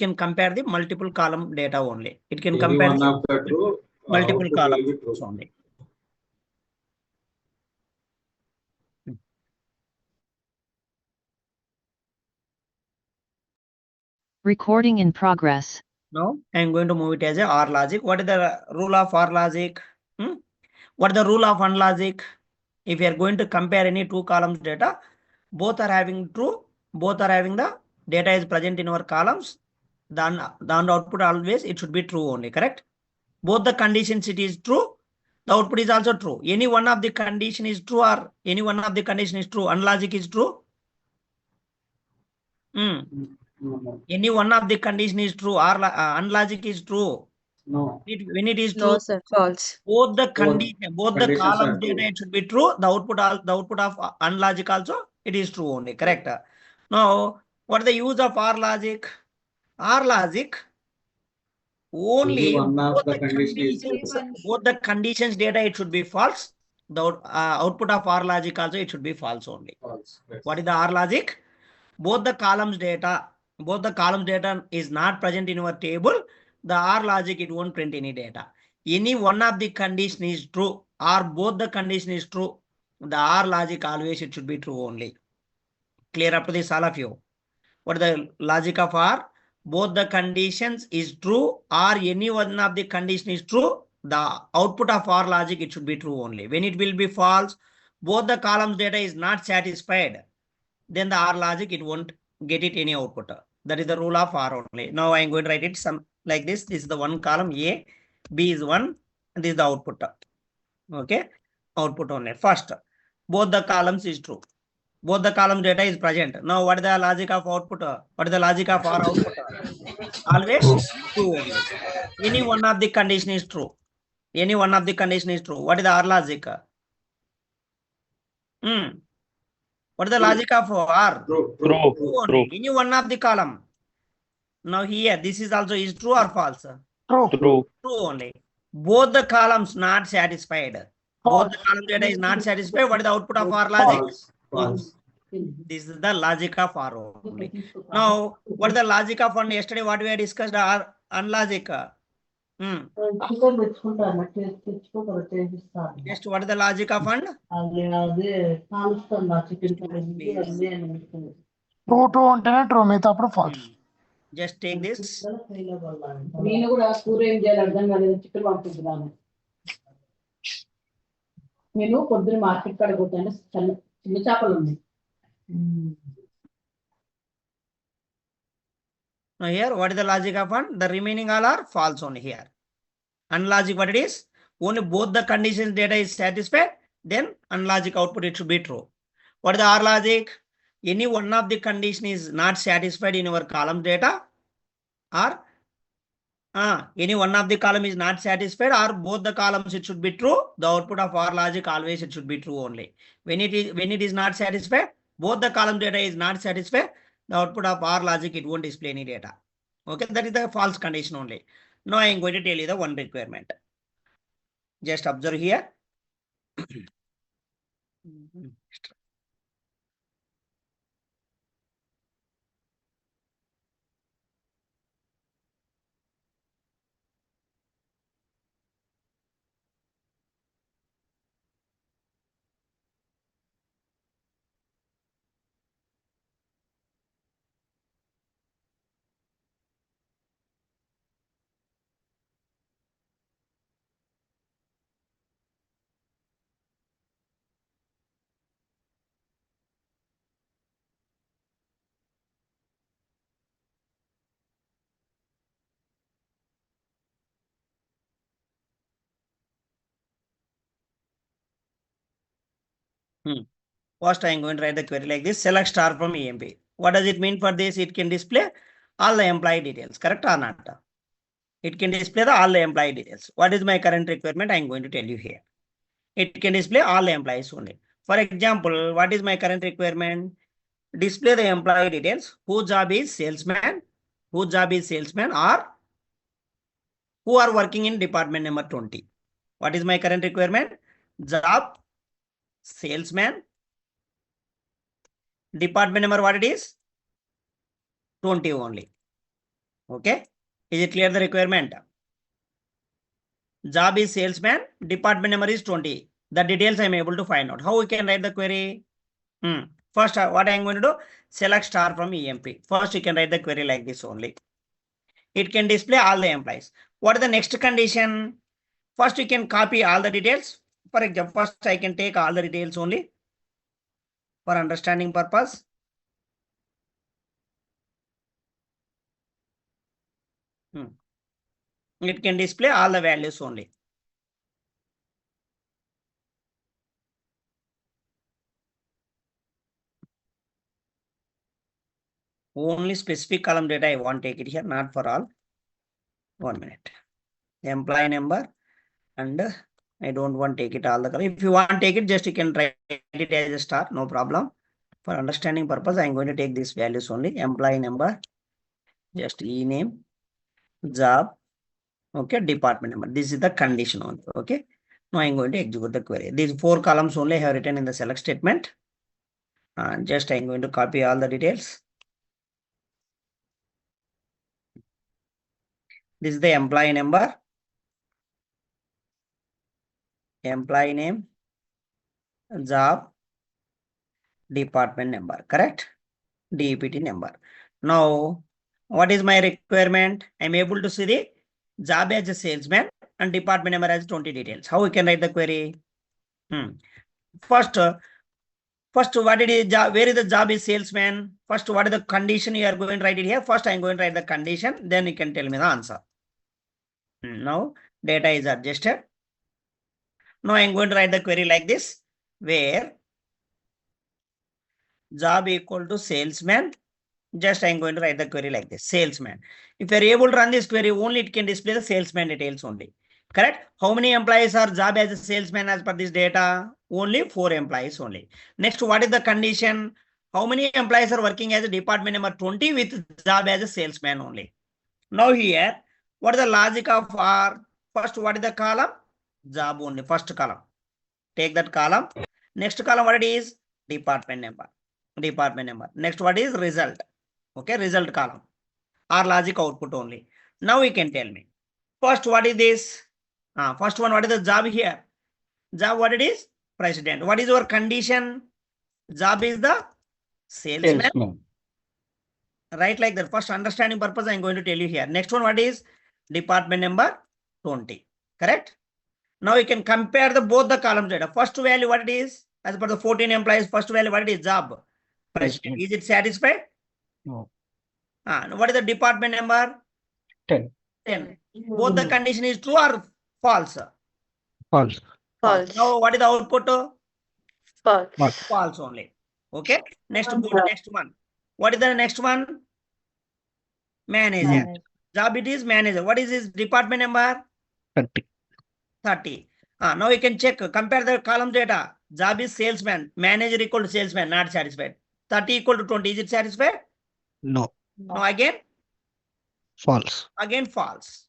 can compare the multiple column data only. It can Any compare one the of the true, multiple output columns will be true. only. Recording in progress. Now I am going to move it as a OR logic. What is the rule of OR logic? What is the rule of AND logic? If you are going to compare any two columns data, both are having true, both are having the data is present in our columns, then the output always it should be true only, correct? Both the conditions it is true, the output is also true. Any one of the condition is true or any one of the condition is true, AND logic is true. Any one of the condition is true or AND logic is true. No. When it is true, No, sir, false. both the condition, both the conditions columns are true. data it should be true. The output of AND logic also it is true only, correct? Now, what is the use of OR logic? OR logic only One of both the the condition is conditions, true. both the conditions data it should be false. The output of OR logic also it should be false only. False. Yes. What is the OR logic? Both the columns data is not present in our table. The OR logic it won't print any data. Any one of the condition is true or both the condition is true, the OR logic always it should be true only. Clear up to this, all of you? What is the logic of OR? Both the conditions is true or any one of the condition is true, the output of OR logic it should be true only. When it will be false, both the columns data is not satisfied, then the OR logic it won't get it any output. That is the rule of OR only. Now I am going to write it some like this. This is the one column A, B is 1, and this is the output. Okay, output only. First, both the columns is true. Both the column data is present. Now, what is the logic of output? What is the logic of OR output? Always true only. Any one of the condition is true. Any one of the condition is true. What is the OR logic? What is the logic of OR? True. True only. Any one of the column. Now here, this is also is true or false? True. True only. Both the columns not satisfied. Both the column data is not satisfied. What is the output of OR logic? False. False. This is the logic of OR only. Now, what is the logic of AND? Yesterday, what we had discussed are AND logic. Next, what is the logic of AND? True అంటేనే true మిగతా అప్పుడు falls. Just take this. నేను కూడా కూర ఏం చేయాలి అర్థం కాలేదు, చిక్కులు పంపిస్తున్నాను. నేను పొద్దున మార్కెట్ కాడ పోతాను, చిన్న చేపలు ఉన్నాయి. Now here, what is the logic of AND? The remaining all are false only here. AND logic, what it is? Only both the conditions data is satisfied, then AND logic output it should be true. What is the OR logic? Any one of the condition is not satisfied in our column data, or any one of the column is not satisfied, or both the columns it should be true. The output of OR logic always it should be true only. When it is not satisfied, both the column data is not satisfied, the output of OR logic it won't display any data. Okay, that is the false condition only. Now I am going to tell you the one requirement. Just observe here. First, I am going to write the query like this: select star from EMP. What does it mean for this? It can display all the employee details, correct or not? It can display all the employee details. What is my current requirement? I am going to tell you here. It can display all the employees only. For example, what is my current requirement? Display the employee details. Whose job is salesman? Whose job is salesman, or who are working in department number 20? What is my current requirement? Job, salesman, department number what it is? 20 only. Okay. Is it clear the requirement? Job is salesman, department number is 20. The details I am able to find out. How we can write the query? First, what I am going to do? Select star from EMP. First, you can write the query like this only. It can display all the employees. What is the next condition? First, you can copy all the details. For example, first I can take all the details only for understanding purpose. It can display all the values only. Only specific column data I want to take it here, not for all. 1 minute. Employee number, and I don't want to take it all the column. If you want to take it, just you can write it as a star, no problem. For understanding purpose, I am going to take these values only. Employee number, just e-name, job, okay, department number. This is the condition only. Okay. Now I am going to execute the query. These 4 columns only I have written in the select statement. And just I am going to copy all the details. This is the employee number, employee name, job, department number, correct? DEPT number. Now, what is my requirement? I am able to see the job as a salesman and department number as 20 details. How we can write the query? First, what it is job? Where is the job is salesman? First, what is the condition you are going to write it here? First, I am going to write the condition. Then you can tell me the answer. Now, data is adjusted. Now, I am going to write the query like this, where job equal to salesman. Just I am going to write the query like this, salesman. If you are able to run this query, only it can display the salesman details only. Correct? How many employees are job as a salesman as per this data? Only 4 employees only. Next, what is the condition? How many employees are working as a department number 20 with job as a salesman only? Now here, what is the logic of R? First, what is the column? Job only, first column. Take that column. Next column, what it is? Department number. Department number. Next, what is result? Okay, result column. R logic output only. Now you can tell me. First, what is this? First one, what is the job here? Job, what it is? President. What is your condition? Job is the salesman. Right, like that. First, understanding purpose, I am going to tell you here. Next one, what is? Department number 20. Correct? Now you can compare both the columns data. First value, what it is? As per the 14 employees, first value, what it is? Job. President. Is it satisfied? No. What is the department number? 10. Both the condition is true or false? False. False. Now what is the output? False. False only. Okay. Next, go to next one. What is the next one? Manager. Job it is manager. What is his department number? 30. Now you can check, compare the column data. Job is salesman. Manager equal to salesman, not satisfied. 30 equal to 20. Is it satisfied? No. Now again? False. Again false.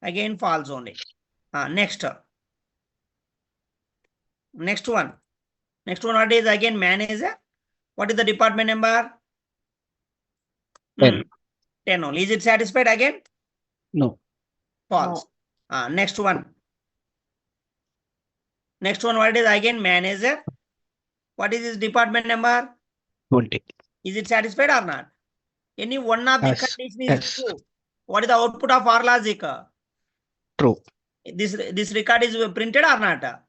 Again false only. Next. Next one. Next one, what is again manager? What is the department number? 10. 10 only. Is it satisfied again? No. False. Next one. Next one, what is again manager? What is his department number? 20. Is it satisfied or not? Any one of the Yes. condition is Yes. true. What is the output of our logic? True. This record is printed or not?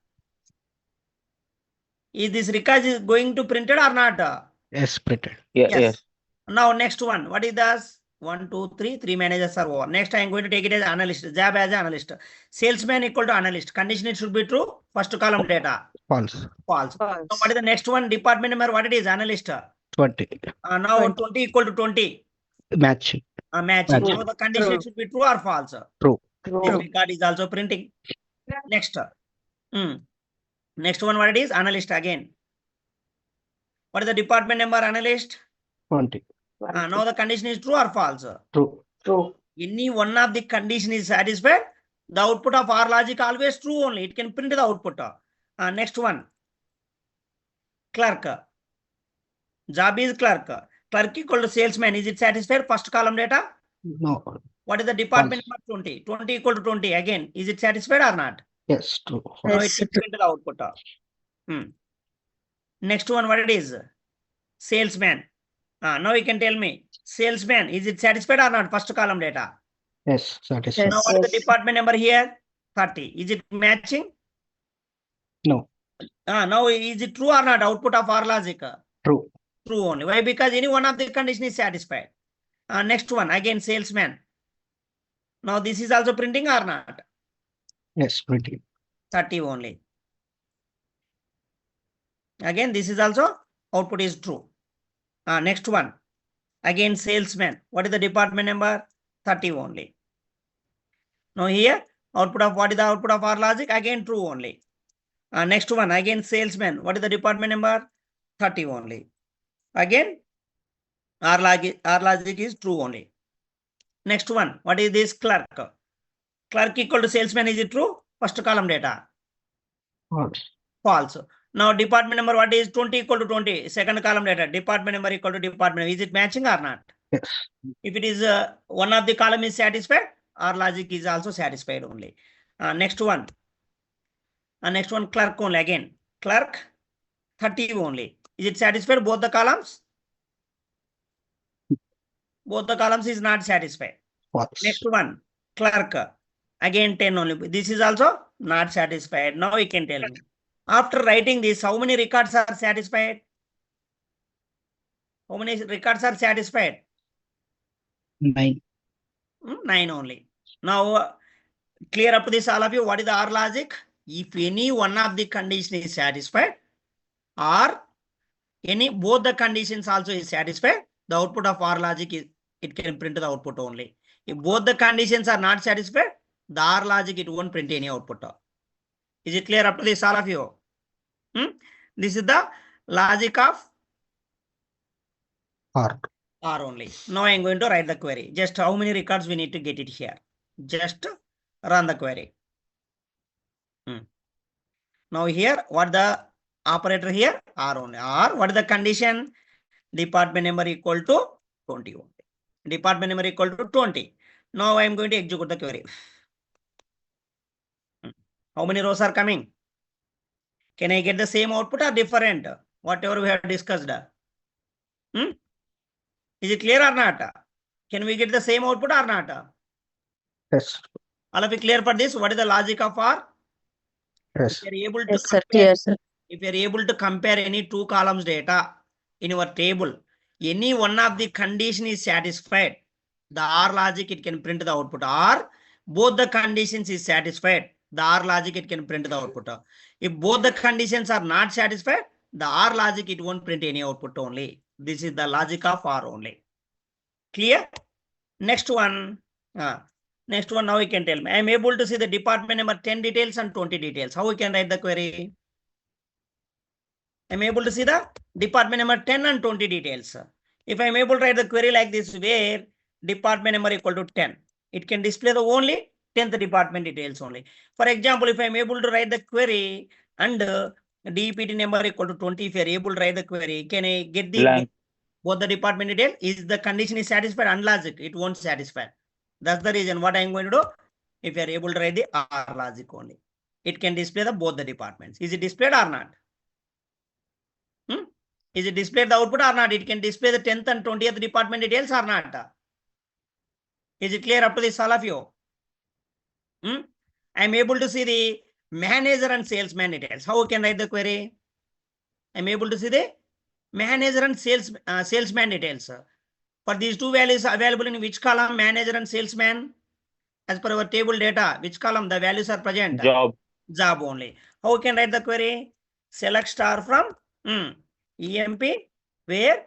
Is this record is going to printed or not? Yes, printed. Yes. Now next one. What is this? 1, 2, 3. 3 managers are over. Next I am going to take it as analyst. Job as analyst. Salesman equal to analyst. Condition it should be true. First column data. False. False. Now what is the next one? Department number. What it is? Analyst. 20. Now 20 equal to 20. Match. Match. Match. Now the condition it should be true or false? True. This record is also printing. Next. Next one, what it is? Analyst again. What is the department number? Analyst. 20. Now the condition is true or false? True. Any one of the condition is satisfied, the output of our logic always true only. It can print the output. Next one. Clerk. Job is clerk. Clerk equal to salesman. Is it satisfied? First column data. No. What is the department False. number 20? 20 equal to 20. Again, is it satisfied or not? Yes, true. Now it Yes, can print the output. Next one, what it is? Salesman. Now you can tell me. Salesman, is it satisfied or not? First column data. Yes, satisfied. Yes. Now what is the department number here? 30. Is it matching? No, Now is it true or not? Output of our logic. true. True only. Why? Because any one of the condition is satisfied. Next one, again salesman. Now this is also printing or not? Yes, pretty. 30 only. Again, this is also output is true. Next one, again salesman. What is the department number? 30 only. Now here, output of what is the output of our logic? Again true only. Next one, again salesman. What is the department number? 30 only. Again, our logic is true only. Next one, what is this clerk? Clerk equal to salesman, is it true? First column data. False. False. Now department number, what is 20 equal to 20? Second column data. Department number equal to department. Is it matching or not? Yes. If it is one of the column is satisfied, our logic is also satisfied only. Next one. Next one, clerk only. Again, clerk 30 only. Is it satisfied both the columns? Both the columns is not satisfied. False. Next one, clerk. Again 10 only. This is also not satisfied. Now you can tell me. After writing this, how many records are satisfied? How many records are satisfied? 9. 9 only. Now, clear up this all of you. What is the OR logic? If any one of the condition is satisfied, or both the conditions also is satisfied, the output of OR logic is, it can print the output only. If both the conditions are not satisfied, the OR logic, it won't print any output. Is it clear up to this all of you? This is the logic of R. R only. Now I am going to write the query. Just how many records we need to get it here. Just run the query. Now here, what the operator here? R only. R, what is the condition? Department number equal to 20 only. Department number equal to 20. Now I am going to execute the query. How many rows are coming? Can I get the same output or different? Whatever we have discussed. Is it clear or not? Can we get the same output or not? Yes. All of you clear for this? What is the logic of R? Yes. If you are able to Yes, sir. compare, Clear, sir. if you are able to compare any two columns data in your table, any one of the condition is satisfied, the OR logic, it can print the output. Or both the conditions is satisfied, the OR logic, it can print the output. If both the conditions are not satisfied, the OR logic, it won't print any output only. This is the logic of OR only. Clear? Next one. Next one, now we can tell me. I am able to see the department number 10 details and 20 details. How we can write the query? I am able to see the department number 10 and 20 details. If I am able to write the query like this, where department number equal to 10, it can display the only 10th department details only. For example, if I am able to write the query and DPT number equal to 20, if you are able to write the query, can I get the both the department detail? Is the condition is satisfied? Unlogic, it won't satisfy. That's the reason what I am going to do. If you are able to write the OR logic only, it can display the both the departments. Is it displayed or not? Is it displayed the output or not? It can display the 10th and 20th department details or not? Is it clear up to this all of you? I am able to see the manager and salesman details. How we can write the query? I am able to see the manager and salesman details. For these two values available in which column? Manager and salesman. As per our table data, which column the values are present? Job. Job only. How we can write the query? Select star from EMP, where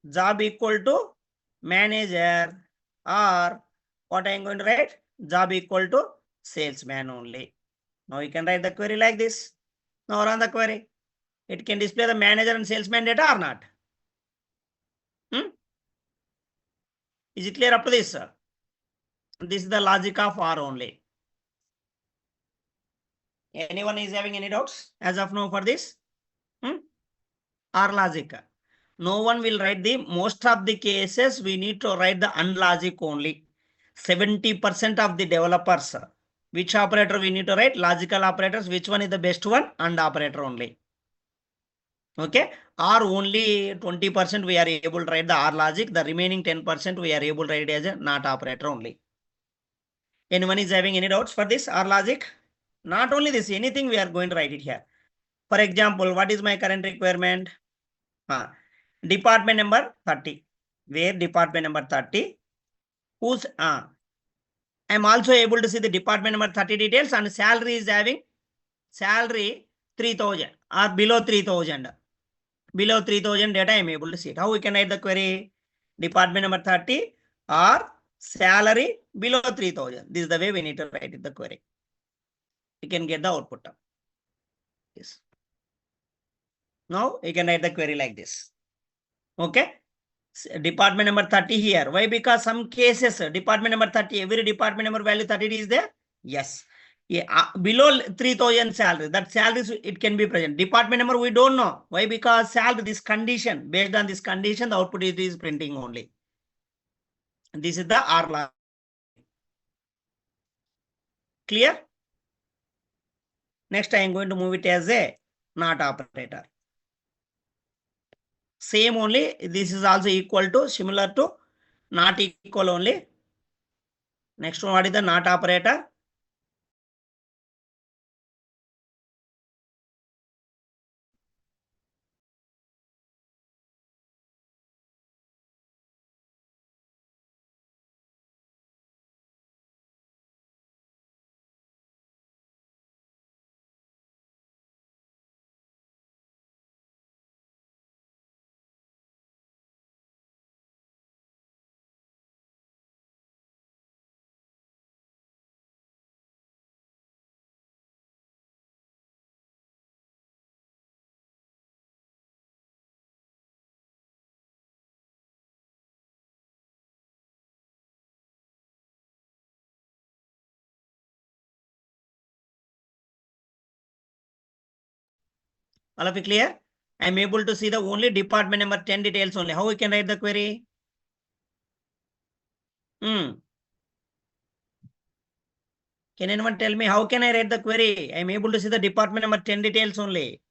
job equal to manager, or what I am going to write? Job equal to salesman only. Now you can write the query like this. Now run the query. It can display the manager and salesman data or not? Is it clear up to this? This is the logic of R only. Anyone is having any doubts as of now for this? R logic. No one will write the, most of the cases, we need to write the unlogic only. 70% of the developers, which operator we need to write? Logical operators. Which one is the best one? And operator only. Okay. Or only 20% we are able to write the OR logic. The remaining 10% we are able to write as a not operator only. Anyone is having any doubts for this OR logic? Not only this, anything we are going to write it here. For example, what is my current requirement? Department number 30. Where department number 30? Whose I'm also able to see the department number 30 details, and salary is having salary 3000 or below 3000. Below 3000 data I'm able to see it. How we can write the query? Department number 30 or salary below 3000. This is the way we need to write it, the query. You can get the output. Yes. Now you can write the query like this. Okay. Department number 30 here. Why? Because some cases, department number 30, every department number value 30 is there. Yes. Yeah, below 3000 salary, that salary it can be present. Department number we don't know. Why? Because salary, this condition, based on this condition, the output is printing only. And this is the OR logic. Clear? Next, I am going to move it as a not operator. Same only, this is also equal to, similar to, not equal only. Next one, what is the not operator? All of you clear? I am able to see the only department number 10 details only. How we can write the query? Can anyone tell me how can I write the query? I am able to see the department number 10 details only.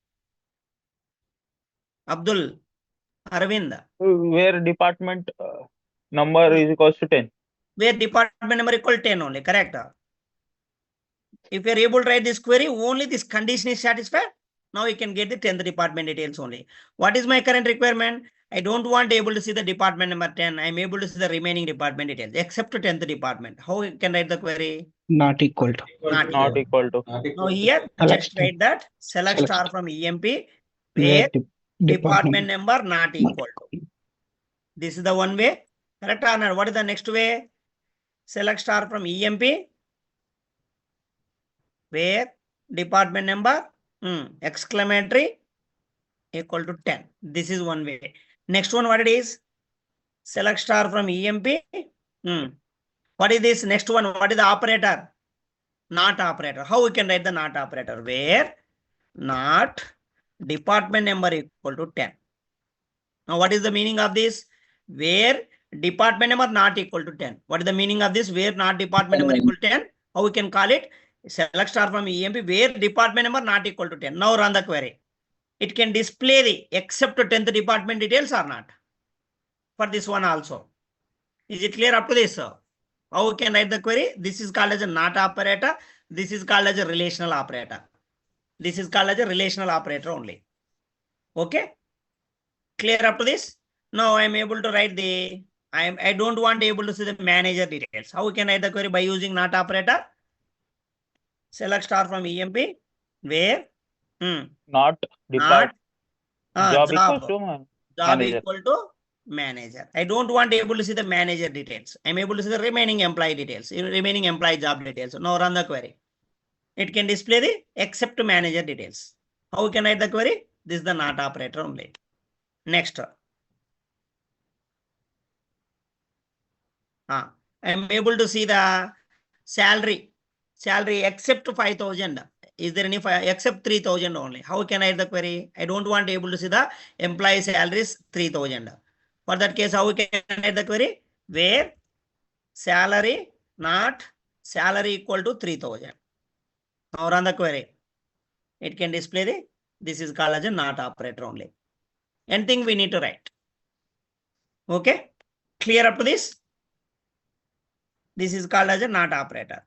Abdul, Arvind. Where department number is equals to 10. Where department number equal 10 only, correct? If you are able to write this query, only this condition is satisfied. Now you can get the 10th department details only. What is my current requirement? I don't want able to see the department number 10. I'm able to see the remaining department details except 10th department. How you can write the query? Not equal to. Not equal to. Now here, just write that select star from EMP where department number not equal to. This is the one way. Correct or not? What is the next way? Select star from EMP where department number exclamatory equal to 10. This is one way. Next one, what it is? Select star from EMP. What is this? Next one, what is the operator? Not operator. How we can write the not operator? Where not department number equal to 10. Now, what is the meaning of this? Where department number not equal to 10. What is the meaning of this? Where not department number equal to 10? How we can call it? Select star from EMP where department number not equal to 10. Now run the query. It can display the except 10th department details or not. For this one also. Is it clear up to this? How we can write the query? This is called as a not operator. This is called as a relational operator. This is called as a relational operator only. Okay. Clear up to this? Now I am able to write the, I don't want able to see the manager details. How we can write the query by using not operator? Select star from EMP where Not depart. Job job equals to manager. equal To manager. I don't want able to see the manager details. I'm able to see the remaining employee details, remaining employee job details. Now run the query. It can display the except manager details. How we can write the query? This is the not operator only. Next. I'm able to see the salary except 5,000. Is there any except 3,000 only? How can I write the query? I don't want able to see the employee salaries 3,000. For that case, how we can write the query? Where salary not salary equal to 3,000. Now run the query. It can display this is called as a not operator only. Anything we need to write. Okay, clear up to this? This is called as a not operator.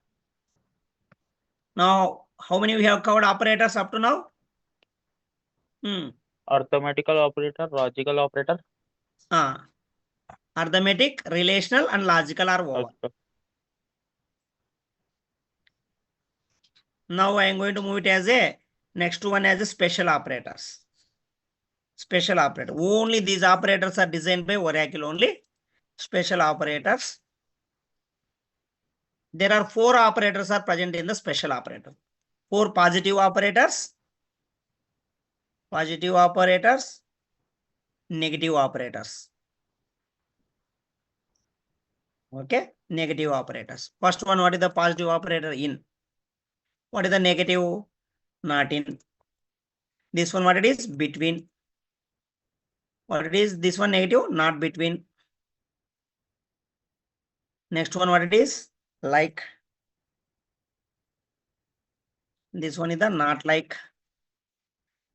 Now, how many we have covered operators up to now? Arithmetical operator, logical operator. Arithmetic, relational, and logical are over. Okay. Now I am going to move it as a next one as a special operators. Special operator. Only these operators are designed by Oracle only. Special operators. There are 4 operators are present in the special operator. 4 positive operators, negative operators. Okay, negative operators. First one, what is the positive operator? In. What is the negative? Not in. This one, what it is? Between. What it is? This one negative, not between. Next one, what it is? Like. This one is the not like.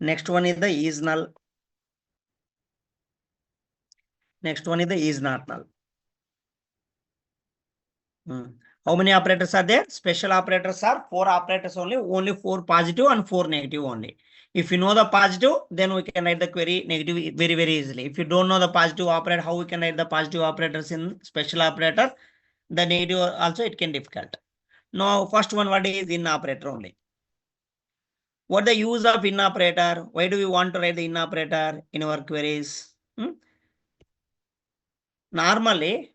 Next one is the is null. Next one is the is not null. How many operators are there? Special operators are 4 operators only 4 positive and 4 negative only. If you know the positive, then we can write the query negative very, very easily. If you don't know the positive operator, how we can write the positive operators in special operator? The negative also it can difficult. Now, first one, what is in operator only? What the use of in operator? Why do we want to write the in operator in our queries? Normally,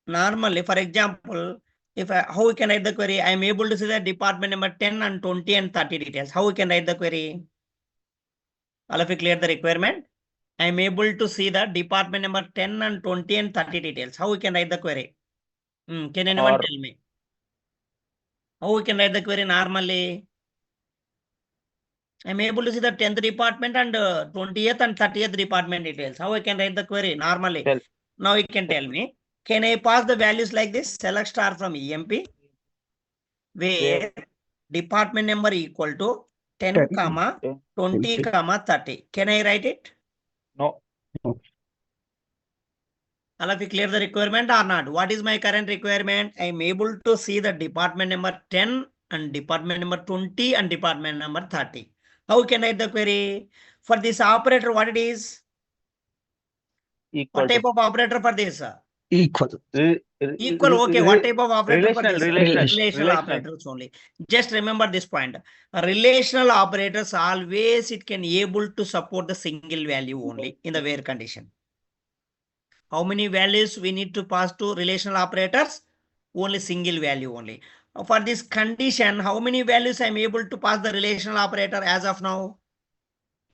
for example, if how we can write the query? I am able to see the department number 10 and 20 and 30 details. How we can write the query? All of you clear the requirement? I am able to see the department number 10 and 20 and 30 details. How we can write the query? Can anyone tell me? How we can write the query normally? I am able to see the 10th department and 20th and 30th department details. How I can write the query normally? Tell. Now you can tell me. Can I pass the values like this? Select star from EMP, where department number equal to 10, 10, comma 20, 20. comma 30. Can I write it? No. All of you clear the requirement or not? What is my current requirement? I am able to see the department number 10 and department number 20 and department number 30. How can I write the query? For this operator, what it is? Equal What type of operator for this? Equal. Equal, okay. What type of operator for this? Relational. Operators only. Just remember this point. Relational operators always it can able to support the single value only in the where condition. How many values we need to pass to relational operators? Only single value only. For this condition, how many values I am able to pass the relational operator as of now?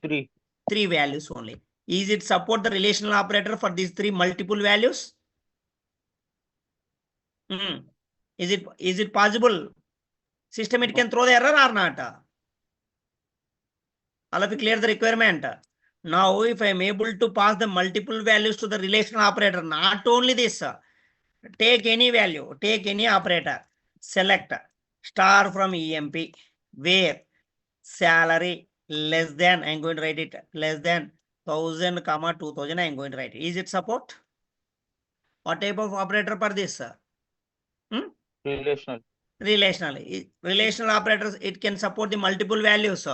3. 3 values only. Is it support the relational operator for these 3 multiple values? Is it possible? System it can throw the error or not? All of you clear the requirement. Now, if I am able to pass the multiple values to the relational operator, not only this, take any value, take any operator, select star from EMP, where salary less than, I am going to write it, less than 1000, 2000, I am going to write it. Is it support? What type of operator for this? Relational. Relational operators, it can support the multiple values.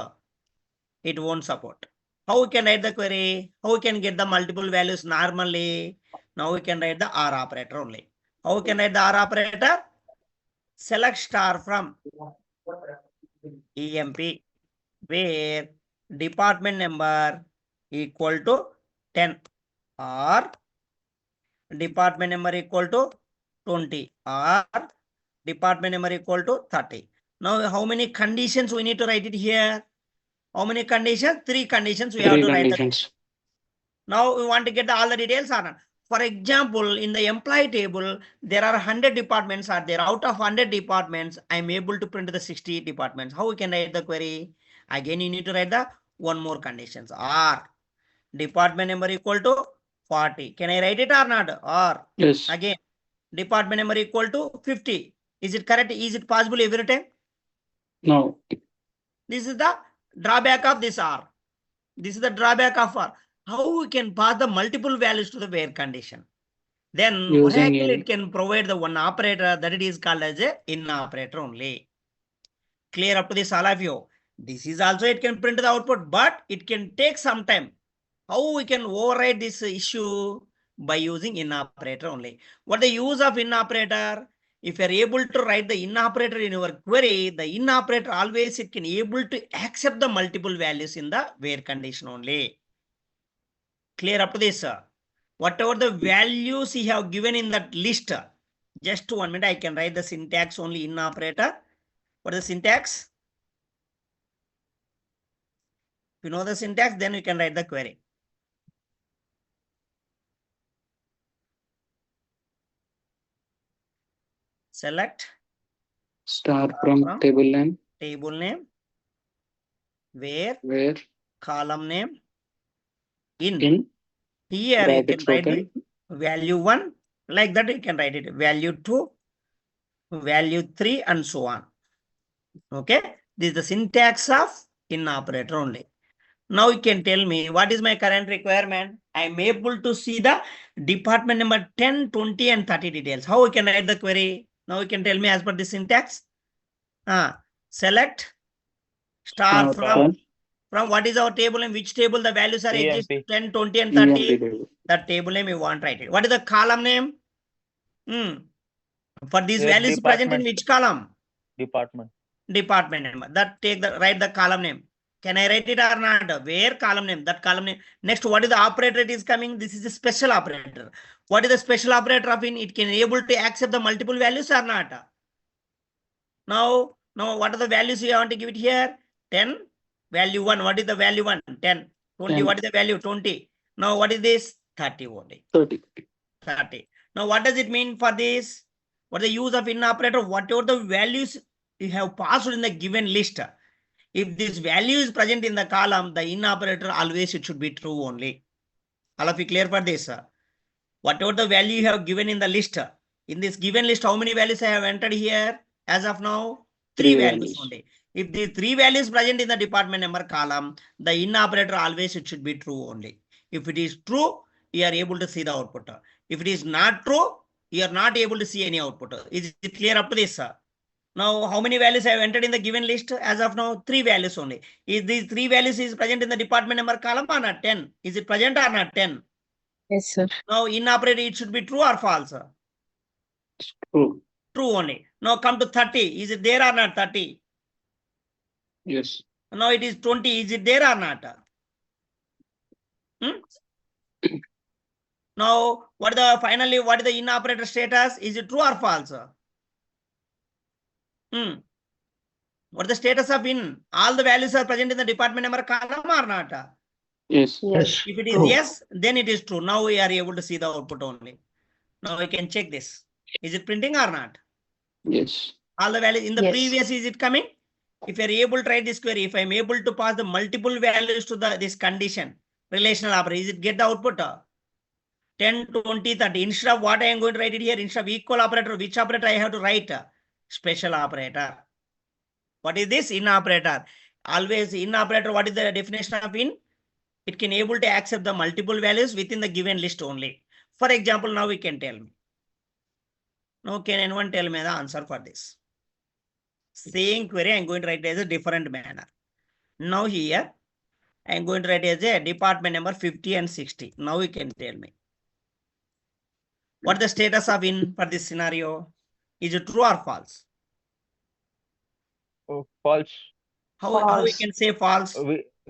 It won't support. How we can write the query? How we can get the multiple values normally? Now we can write the R operator only. How we can write the R operator? Select star from EMP, where department number equal to 10 or department number equal to 20 or department number equal to 30. Now, how many conditions we need to write it here? How many conditions? 3 conditions we have to write. Now, we want to get all the details or not? For example, in the employee table, there are 100 departments are there. Out of 100 departments, I'm able to print the 60 departments. How we can write the query? Again, you need to write the one more conditions. R, department number equal to 40. Can I write it or not? Or Yes. again, department number equal to 50. Is it correct? Is it possible every time? No. This is the drawback of this R. This is the drawback of R. How we can pass the multiple values to the where condition? Then Using Oracle in. it can provide the one operator that it is called as a in operator only. Clear up to this all of you. This is also it can print the output, but it can take some time. How we can override this issue? By using in operator only. What the use of in operator? If you are able to write the in operator in your query, the in operator always it can able to accept the multiple values in the where condition only. Clear up to this, sir. Whatever the values you have given in that list, just 1 minute, I can write the syntax only in operator. What is the syntax? If you know the syntax, then you can write the query. Select Star from table name. table name, where Where column name, in. in Here you can brackets write open. the value 1, like that you can write it, value 2, value 3, and so on. Okay, this is the syntax of in operator only. Now you can tell me what is my current requirement. I am able to see the department number 10, 20, and 30 details. How we can write the query? Now you can tell me as per the syntax. Select star from what is our table and which table the values are exist, EMP. 10, 20, and 30. EMP table. That table name you want write it. What is the column name? For these Yes, values present in department. which column? Department. Department number. That take the write the column name. Can I write it or not? Where column name? That column name. Next, what is the operator it is coming? This is a special operator. What is the special operator of in? It can able to accept the multiple values or not? Now what are the values you want to give it here? 10, value 1. What is the value 1? 10. 20. 10. What is the value? 20. Now what is this? 30 only. 30. 30. Now what does it mean for this? What is the use of in operator? Whatever the values you have passed in the given list, if this value is present in the column, the in operator always it should be true only. All of you clear for this? Whatever the value you have given in the list, in this given list, how many values I have entered here? As of now, 3 Three values values. only. If the 3 values present in the department number column, the in operator always it should be true only. If it is true, you are able to see the output. If it is not true, you are not able to see any output. Is it clear up to this? Now, how many values I have entered in the given list? As of now, 3 values only. Is these 3 values is present in the department number column or not? 10. Is it present or not? 10. Yes, sir. Now, in operator, it should be true or false? True. True only. Now, come to 30. Is it there or not? 30. Yes. Now, it is 20. Is it there or not? Now, what is the in operator status? Is it true or false? What is the status of in? All the values are present in the department number column or not? Yes. Yes. If it is True. yes, then it is true. Now we are able to see the output only. Now we can check this. Is it printing or not? Yes. All the values in the Yes. previous, is it coming? If you are able to write this query, if I am able to pass the multiple values to this condition, relational operator, is it get the output? 10, 20, 30. Instead of what I am going to write it here, instead of equal operator, which operator I have to write? Special operator. What is this? In operator. Always in operator, what is the definition of in? It can able to accept the multiple values within the given list only. For example, now we can tell me. Now can anyone tell me the answer for this? Same query I am going to write as a different manner. Now here I am going to write as a department number 50 and 60. Now you can tell me. What is the status of in for this scenario? Is it true or false? Oh, false. How we False. can say false?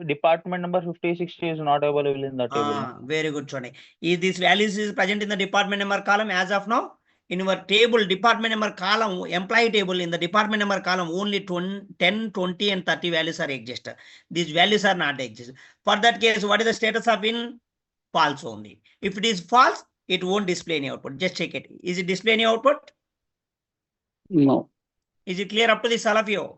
Department number 50, 60 is not available in the table. Very good, Choni. Is this values is present in the department number column as of now? In your table, department number column, employee table, in the department number column, only 10, 20, and 30 values are exist. These values are not exist. For that case, what is the status of in? False only. If it is false, it won't display any output. Just check it. Is it display any output? No. Is it clear up to this, all of you?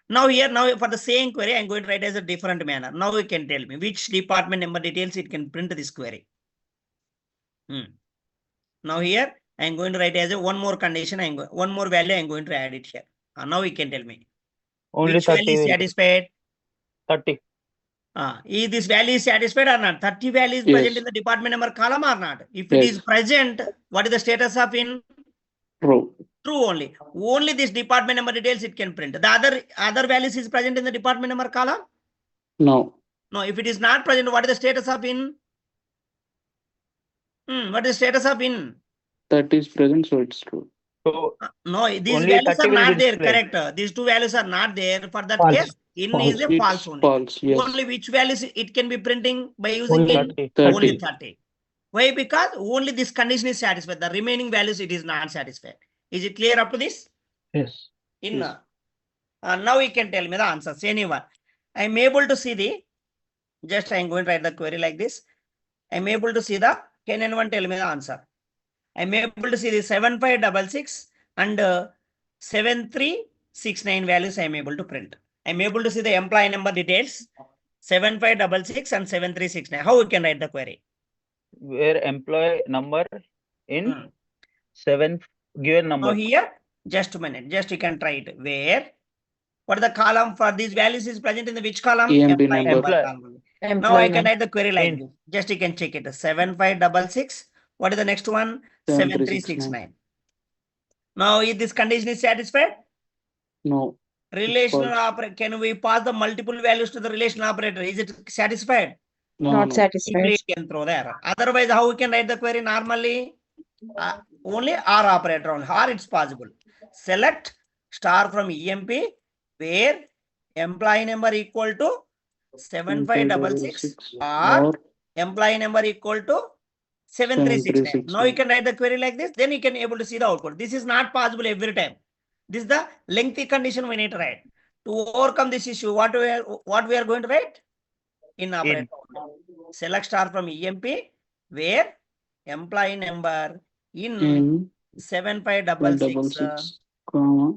Now here, now for the same query, I'm going to write as a different manner. Now you can tell me which department number details it can print this query. Now here, I'm going to write as a one more condition, one more value, I'm going to add it here. Now you can tell me. Only Which value 30 is will be satisfied? 30. Is this value is satisfied or not? 30 value is Yes. present in the department number column or not? If it is Yes. present, what is the status of in? True. True only. Only this department number details it can print. The other values is present in the department number column? No. No, if it is not present, what is the status of in? What is the status of in? That is present, so it's true. So No, these Only values 30 are will not be there, displayed. correct? These two values are not there. For that False. case, in False. is a It's false only. false. Yes. Only which values it can be printing by using Only in? 30. 30. Only 30. Why? Because only this condition is satisfied. The remaining values it is not satisfied. Is it clear up to this? Yes. In Yes. now you can tell me the answers. Anyone? I'm able to see the. Just I'm going to write the query like this. I'm able to see the. Can anyone tell me the answer? I'm able to see the 7566 and 7369 values. I'm able to print. I'm able to see the employee number details. 7566 and 7369. How we can write the query? where employee number in Hmm. 7 given Now number. here, just a minute, just you can try it. Where? What the column for these values is present in the which column? EMP Employee number. column. Now I can write the query like this. Just you can check it. 7566. What is the next one? 7369. Now if this condition is satisfied, No. relational false. operator, can we pass the multiple values to the relational operator? Is it satisfied? No. Not No. satisfied. Simply you can throw there. Otherwise, how we can write the query normally? Only R operator only. Or it's possible. Select star from EMP where employee number equal to 7566 or employee number equal to 7369. Now you can write the query like this, then you can able to see the output. This is not possible every time. This is the lengthy condition we need to write. To overcome this issue, what we are going to write? In operator. Select star from EMP where employee number in 7566 comma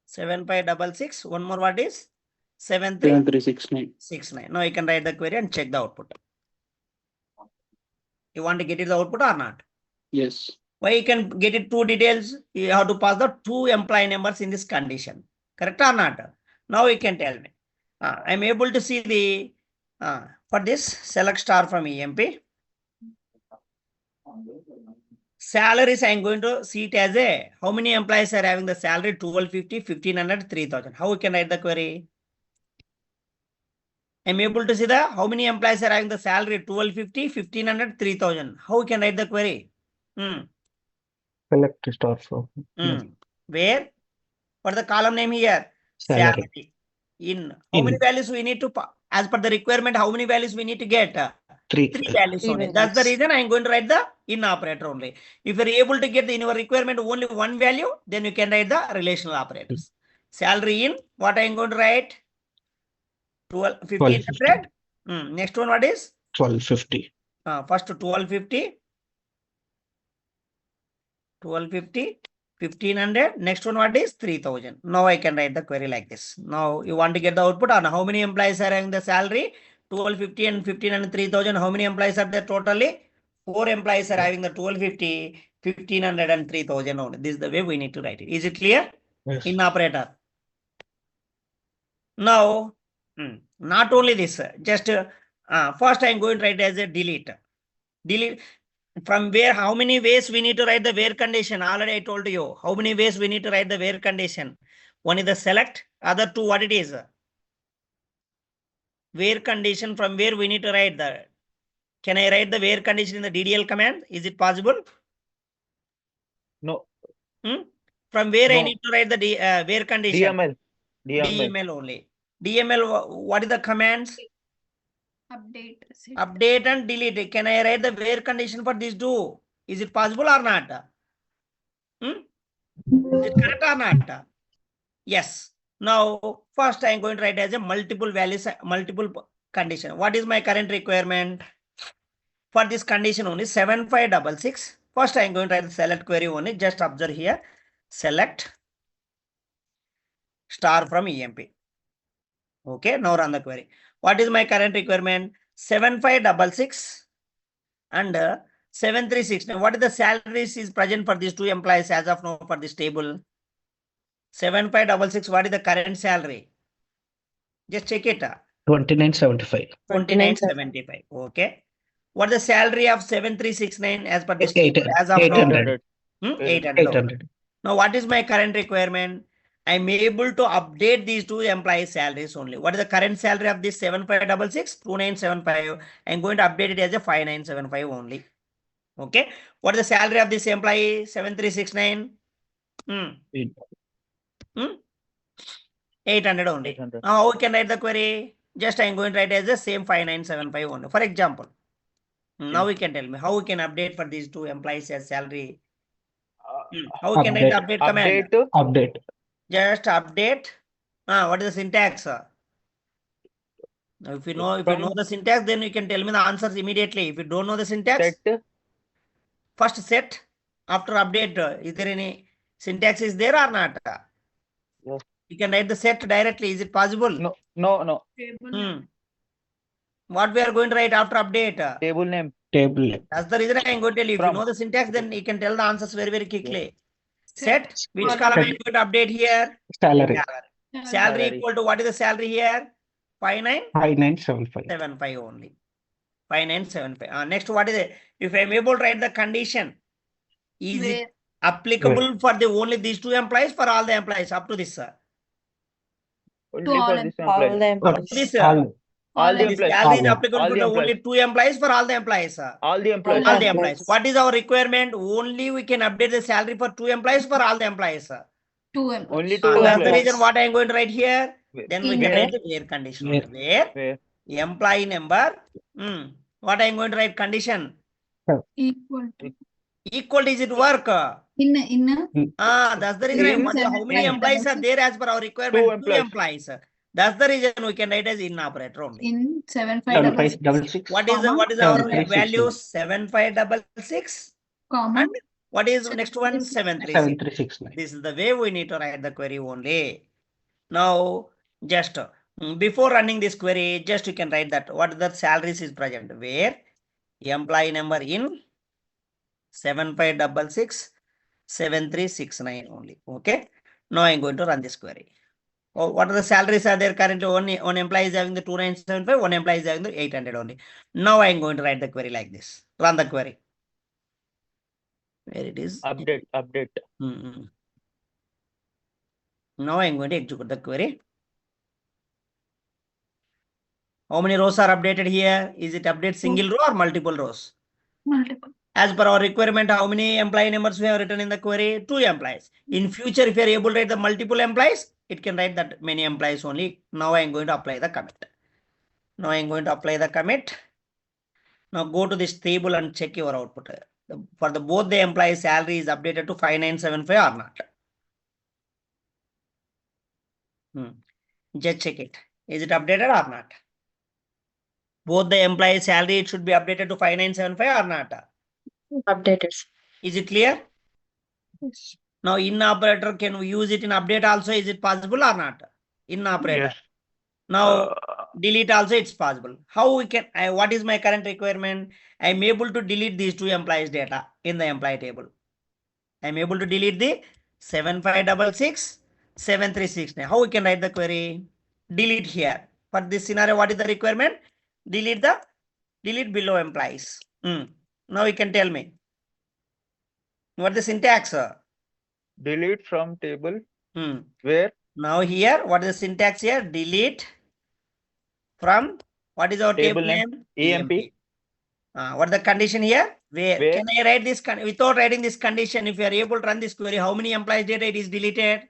7566. One more, what is 7369. 7369. Now you can write the query and check the output. You want to get it the output or not? Yes. Why you can get it two details? You have to pass the two employee numbers in this condition. Correct or not? Now you can tell me. I'm able to see the for this select star from EMP. Salaries I'm going to see it as a how many employees are having the salary 1250, 1500, 3000. How we can write the query? I'm able to see the how many employees are having the salary 1250, 1500, 3000. How we can write the query? Select star from Where? What the column name here? salary. In how many values we need to, as per the requirement, how many values we need to get? 3. 3 values Three only. That's the values. reason I'm going to write the in operator only. If you're able to get in your requirement only one value, then you can write the relational operators. Salary in, what I'm going to write? 1500. Next one, what is? 1250. First 1250. 1250. 1500. Next one, what is 3000. Now I can write the query like this. Now you want to get the output on how many employees are having the salary? 1250 and 1500 and 3000. How many employees are there totally? 4 employees are having the 1250, 1500 and 3000 only. This is the way we need to write it. Is it clear? Yes. In operator. Now, not only this, just first I'm going to write as a delete. Delete. From where, how many ways we need to write the where condition? Already I told you. How many ways we need to write the where condition? One is the select, other two what it is? Where condition, from where we need to write the. Can I write the where condition in the DDL command? Is it possible? No. From where I No. need to write the where condition? DML. DML only. DML, what is the commands? Update. Update and delete. Can I write the where condition for these two? Is it possible or not? Is it correct or not? Yes. Now, first I am going to write as a multiple values, multiple condition. What is my current requirement? For this condition only 7566. First I am going to write the select query only. Just observe here. Select star from EMP. Okay, now run the query. What is my current requirement? 7566 and 7369. What is the salaries is present for these two employees as of now for this table? 7566. What is the current salary? Just check it. 2975. 2975. Okay. What is the salary of 7369 as per this Eight- table as of now? 800. 800. 800. Now, what is my current requirement? I'm able to update these two employees' salaries only. What is the current salary of this 7566? 2975. I'm going to update it as a 5975 only. Okay. What is the salary of this employee? 7369? Eight. 800 only. 800. Now, how we can write the query? Just I'm going to write as the same 5975 only. For example, now we can tell me how we can update for these two employees as salary. How we can write the update command? Update. Just update. What is the syntax? Now, if you know the syntax, then you can tell me the answers immediately. If you don't know the syntax, Set. first set after update. Is there any syntax is there or not? Yes. You can write the set directly. Is it possible? No. Table. What we are going to write after update? Table name. Table. That's the reason I am going to tell you. If you From. know the syntax, then you can tell the answers very, very quickly. Set. Set. Which column are you going to update here? Salary. Salary Salary. equal to what is the salary here? 5975 5975. only. 5975. Next, what is it? If I am able to write the condition, is Where? it applicable for the only these two employees for all the employees up to this, sir? Only all for em- this All employee. the Up to employees. this, sir. All the This employees. salary is All applicable all to the the only employees. two employees for all the employees, sir. All the employees. All the employees. employees. What is our requirement? Only we can update the salary for two employees for all the employees, sir. Two employees. Only That's two the employees. reason what I am going to write here. Where? Then we In can where? write the where condition. Where? only. Where Where? employee number. What I am going to write condition. Equal to. Equal is it work? In. That's the reason I am In- wondering how many in- employees are there as per our requirement. Two Two employees. employees. That's the reason we can write as in operator only. In 7566. 7566. What is Comma. what is our 7366. value? 7566. Comma. And what is next one? 736. 7369. This is the way we need to write the query only. Now, just before running this query, just you can write that what the salaries is present. Where employee number in 7566 7369 only. Okay. Now I'm going to run this query. Oh, what are the salaries are there currently? One employee is having the 2975, one employee is having the 800 only. Now I'm going to write the query like this. Run the query. Where it is? Update. Now I'm going to execute the query. How many rows are updated here? Is it update single row or multiple rows? Multiple. As per our requirement, how many employee numbers we have written in the query? 2 employees. In future, if you are able to write the multiple employees, it can write that many employees only. Now I am going to apply the commit. Now I am going to apply the commit. Now go to this table and check your output. For the both the employee salary is updated to 5975 or not. Just check it. Is it updated or not? Both the employee salary it should be updated to 5975 or not? Updated. Is it clear? Yes. Now in operator, can we use it in update also? Is it possible or not? In operator. Yes. Now delete also it's possible. How we can, what is my current requirement? I am able to delete these two employees data in the employee table. I am able to delete the 7566, 7369. How we can write the query? Delete here. For this scenario, what is the requirement? Delete below employees. Now you can tell me. What is the syntax? Delete from table. Hmm. Where? Now here, what is the syntax here? Delete from, what is our table Table name, name? EMP. What is the condition here? Where? Where? Can I write this, without writing this condition, if you are able to run this query, how many employees data it is deleted?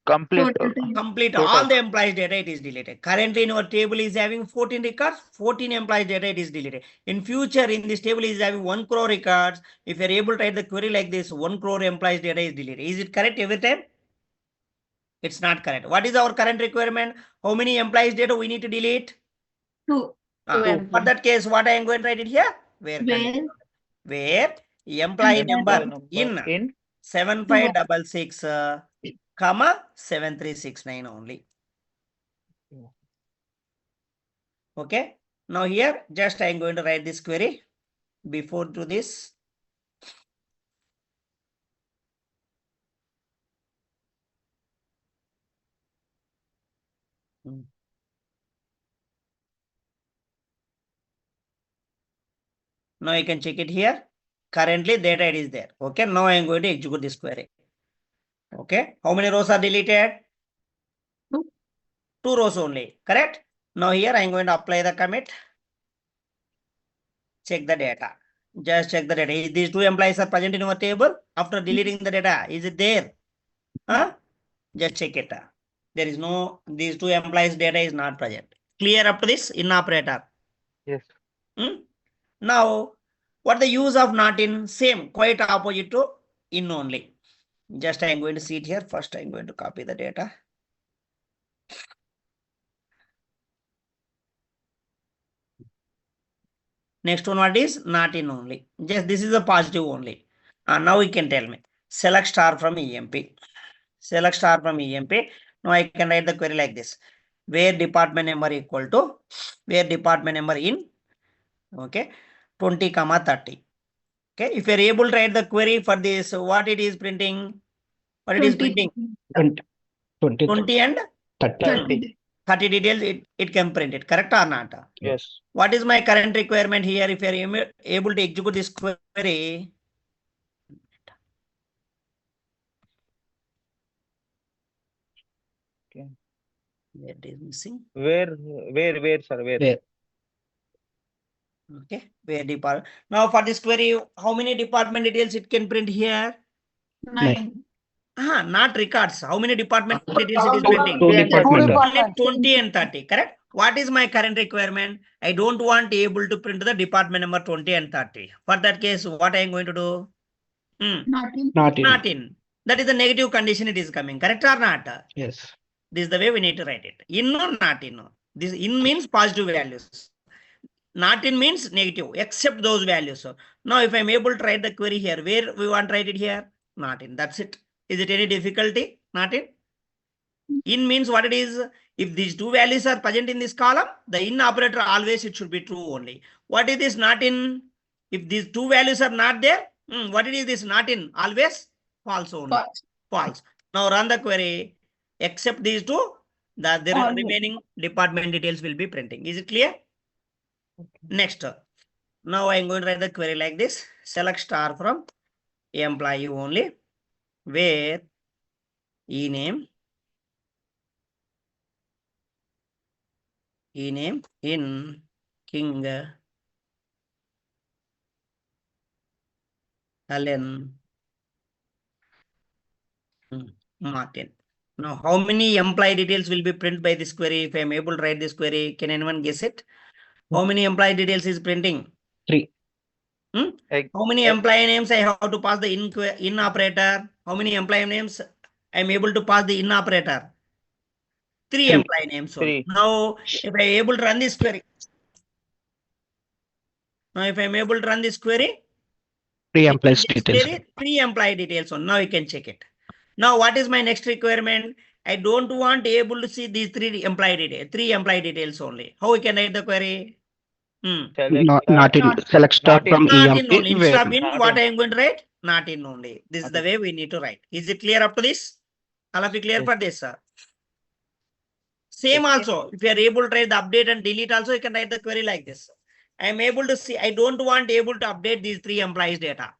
Complete. Complete, Total. all the employees data it is deleted. Currently in our table is having 14 records, 14 employees data it is deleted. In future, in this table is having 1 crore records. If you are able to write the query like this, 1 crore employees data is deleted. Is it correct every time? It's not correct. What is our current requirement? How many employees data we need to delete? 2. For that case, what I am going to write it here? Where condition. Where employee Employee number in in 7566, comma 7369 only. Okay. Now here, just I am going to write this query. Before to this, now you can check it here. Currently data is there. Okay. Now I am going to execute this query. Okay. How many rows are deleted? 2. 2 rows only. Correct. Now here I am going to apply the commit. Check the data. Just check the data. Is these 2 employees are present in our table? After deleting the data, is it there? Just check it. There is no, these 2 employees data is not present. Clear up to this in operator? yes. Now, what the use of not in? Same, quite opposite to in only. Just I am going to see it here. First I am going to copy the data. Next one, what is not in only? Just this is a positive only. Now you can tell me. Select star from EMP. Select star from EMP. Now I can write the query like this. Where department number equal to, where department number in, okay, 20, 30. Okay, if you are able to write the query for this, what it is printing? What it is 20. printing? 20, 20 and 30. 30 details, it can print it. Correct or not? Yes. What is my current requirement here? If you are able to execute this query, Okay. where it is missing. Where, sir? Where? Where? Okay, where department. Now for this query, how many department details it can print here? 9. Not records. How many department details it is Two printing? 2 department. Only 20 and 30. Correct. What is my current requirement? I don't want able to print the department number 20 and 30. For that case, what I am going to do? Not in. Not in. Not in. That is the negative condition it is coming. Correct or not? Yes. This is the way we need to write it. In or not in. This in means positive values. Not in means negative, except those values. Now, if I'm able to write the query here, where we want to write it here? Not in. That's it. Is it any difficulty? Not in. In means what it is? If these 2 values are present in this column, the in operator always it should be true only. What is this not in? If these 2 values are not there, what it is this not in? Always false only. False. False. Now run the query. Except these 2, the remaining department details will be printing. Is it clear? Next. Now I am going to write the query like this. Select star from employee only, where ename in King Allen Martin. Now, how many employee details will be printed by this query? If I am able to write this query, can anyone guess it? How many employee details is printing? 3. How many employee names I have to pass the in operator? How many employee names I am able to pass the in operator? 3 employee names. 3. Now, if I am able to run this query, 3 employees details. 3 employee details. Now you can check it. Now, what is my next requirement? I don't want able to see these 3 employee details. 3 employee details only. How we can write the query? Not in. Select star from Not in EMP. only. Instead of Where? in, what I am going to write? Not in only. This is the way we need to write. Is it clear up to this? All of you clear for this, sir? Same also. If you are able to write the update and delete also, you can write the query like this. I am able to see, I don't want able to update these 3 employees data.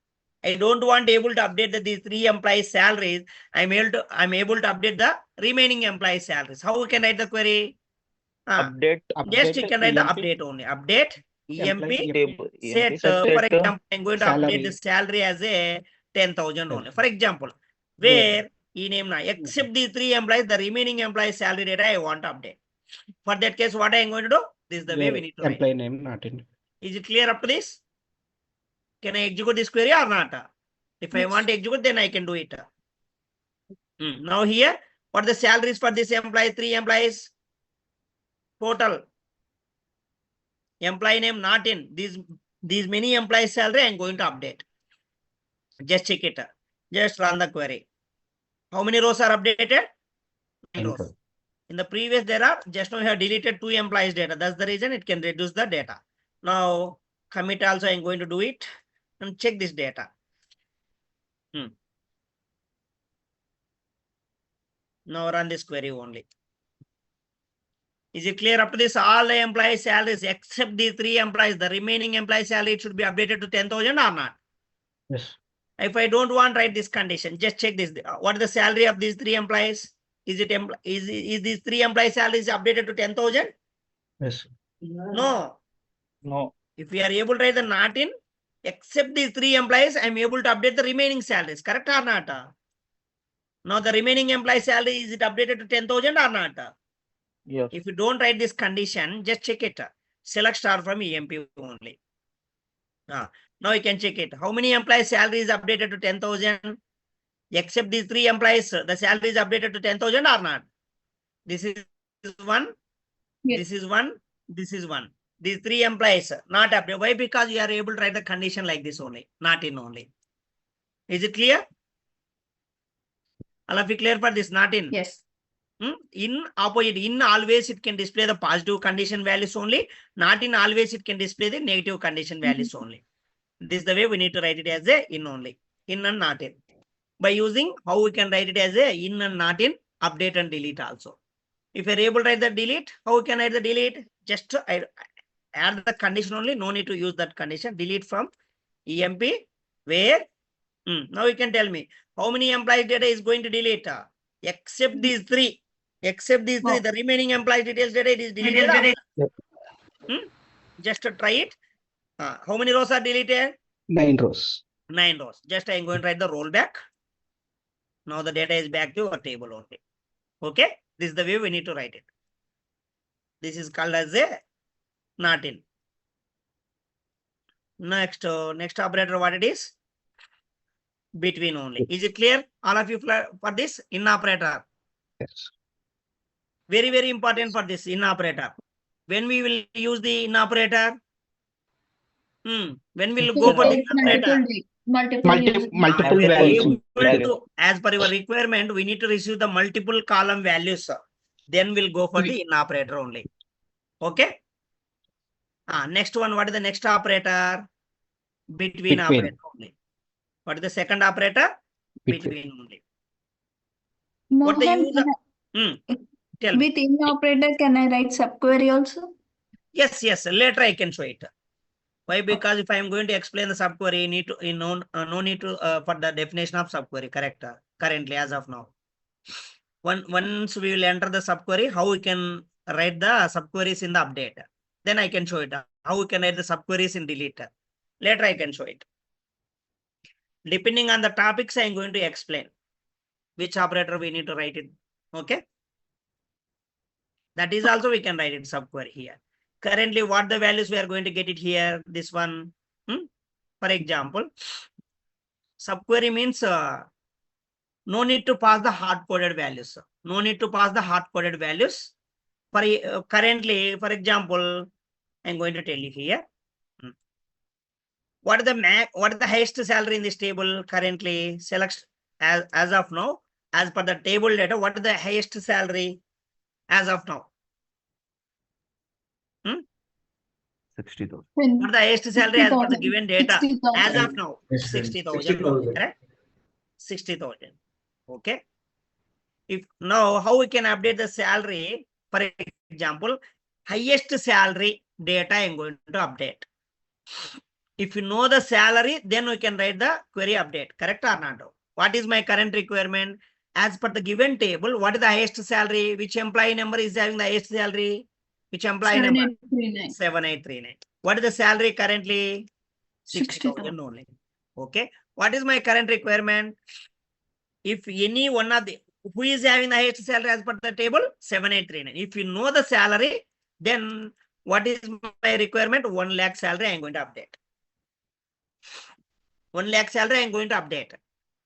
I don't want able to update these 3 employees salaries. I'm able to update the remaining employees salaries. How we can write the query? Update. Just you can write the update only. Update EMP set. For example, I'm going to update the salary as a 10,000 only. For example, where name now, except these 3 employees, the remaining employees salary data I want to update. For that case, what I am going to do? This is the way we need to write. Employee name not in. Is it clear up to this? Can I execute this query or not? If I want to execute, then I can do it. Now here, What are the salaries for this employee? 3 employees. Total. Employee name not in. These many employees salary I am going to update. Just check it. Just run the query. How many rows are updated? 9 rows. In the previous there are, just now we have deleted 2 employees data. That's the reason it can reduce the data. Now commit also I am going to do it and check this data. Now run this query only. Is it clear up to this? All the employee salaries except these 3 employees, the remaining employee salary should be updated to 10,000 or not? Yes. If I don't want to write this condition, just check this. What is the salary of these 3 employees? Is these 3 employee salaries updated to 10,000? Yes. No. No. If we are able to write the not in, except these 3 employees, I am able to update the remaining salaries. Correct or not? Now the remaining employee salary, is it updated to 10,000 or not? Yes. If you don't write this condition, just check it. Select star from EMP only. Now you can check it. How many employees salary is updated to 10,000? Except these 3 employees, the salary is updated to 10,000 or not? This is 1. Yes. This is 1. This is 1. These 3 employees not updated. Why? Because you are able to write the condition like this only, not in only. Is it clear? All of you clear for this? Not in. Yes. In opposite, in always it can display the positive condition values only. Not in always it can display the negative condition values only. This is the way we need to write it as a in only. In and not in. By using how we can write it as a in and not in, update and delete also. If you're able to write the delete, how we can write the delete? Just to add the condition only. No need to use that condition. Delete from EMP where. Now you can tell me how many employee data is going to delete? Except these 3. Except these 3, the remaining employee details data it is deleted. Just to try it. How many rows are deleted? 9 rows. 9 rows. Just I am going to write the rollback. Now the data is back to our table only. Okay. This is the way we need to write it. This is called as a not in. Next operator, what it is? Between only. Is it clear? All of you for this in operator? Yes. Very, very important for this in operator. When we will use the in operator? When we'll go for the in operator? Multiple values. As per your requirement, we need to receive the multiple column values. Then we'll go for the in operator only. Okay. Next one, what is the next operator? Between operator only. What is the second operator? Between only. What the user? Tell me. With in operator, can I write subquery also? Yes. Later I can show it. Why? Because if I am going to explain the subquery, no need to for the definition of subquery. Correct. Currently, as of now. Once we will enter the subquery, how we can write the subqueries in the update. Then I can show it. How we can write the subqueries in delete. Later I can show it. Depending on the topics, I am going to explain which operator we need to write it. Okay. That is also we can write it subquery here. Currently, what the values we are going to get it here? This one. For example, subquery means no need to pass the hard-coded values. No need to pass the hard-coded values. For currently, for example, I'm going to tell you here. What is the highest salary in this table currently? Select as of now, as per the table data, what is the highest salary as of now? 60,000. What is the highest salary as per the 60,000. given data? 60,000. As of now, 60,000. Correct? 60,000. Okay. If now, how we can update the salary? For example, highest salary data I am going to update. If you know the salary, then we can write the query update. Correct or not? What is my current requirement? As per the given table, what is the highest salary? Which employee number is having the highest salary? Which employee number? 7839. 7839. What is the salary currently? 60,000 only. Okay. What is my current requirement? If any one of the, who is having the highest salary as per the table? 7839. If you know the salary, then what is my requirement? 1 lakh salary I am going to update. 1 lakh salary I am going to update.